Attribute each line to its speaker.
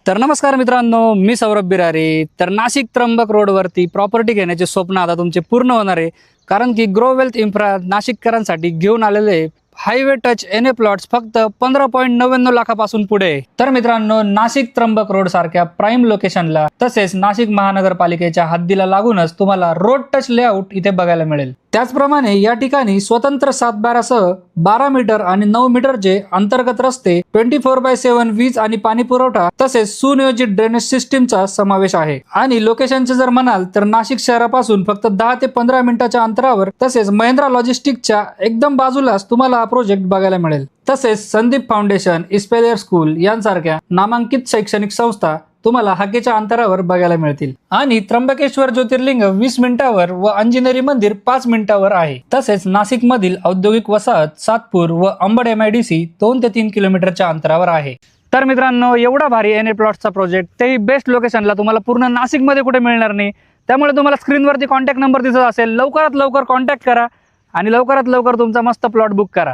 Speaker 1: तर नमस्कार मित्रांनो, मी सौरभ बिरारी. तर नाशिक त्र्यंबक रोडवरती प्रॉपर्टी घेण्याचे स्वप्न आता तुमचे पूर्ण होणार आहे. कारण की ग्रो वेल्थ इन्फ्रा नाशिककरांसाठी घेऊन आलेले हायवे टच एन प्लॉट्स फक्त 15.99 लाखापासून पुढे. तर मित्रांनो, नाशिक त्र्यंबक रोड सारख्या प्राईम लोकेशनला तसेच नाशिक महानगरपालिकेच्या हद्दीला लागूनच तुम्हाला रोड टच लेआउट इथे बघायला मिळेल. त्याचप्रमाणे या ठिकाणी स्वतंत्र सातबारासह 12 मीटर आणि 9 मीटरचे अंतर्गत रस्ते, 24/7 वीज आणि पाणी पुरवठा तसेच सुनियोजित ड्रेनेज सिस्टीमचा समावेश आहे. आणि लोकेशनचे जर म्हणाल तर नाशिक शहरापासून फक्त 10 ते 15 मिनिटाच्या अंतरावर तसेच महिंद्रा लॉजिस्टिकच्या एकदम बाजूलाच तुम्हाला हा प्रोजेक्ट बघायला मिळेल. तसेच संदीप फाउंडेशन, इस्पेलियर स्कूल यांसारख्या नामांकित शैक्षणिक संस्था तुम्हाला हाकेच्या अंतरावर बघायला मिळतील. आणि त्र्यंबकेश्वर ज्योतिर्लिंग 20 मिनिटावर व अंजनेरी मंदिर 5 मिनिटावर आहे. तसेच नाशिक मधील औद्योगिक वसाहत सातपूर व अंबड MIDC 2 ते 3 किलोमीटरच्या अंतरावर आहे. तर मित्रांनो, एवढा भारी एन प्लॉटचा प्रोजेक्ट, तेही बेस्ट लोकेशनला, तुम्हाला पूर्ण नाशिकमध्ये कुठे मिळणार नाही. त्यामुळे तुम्हाला स्क्रीनवरती कॉन्टॅक्ट नंबर दिसत असेल, लवकरात लवकर कॉन्टॅक्ट करा आणि लवकरात लवकर तुमचा मस्त प्लॉट बुक करा.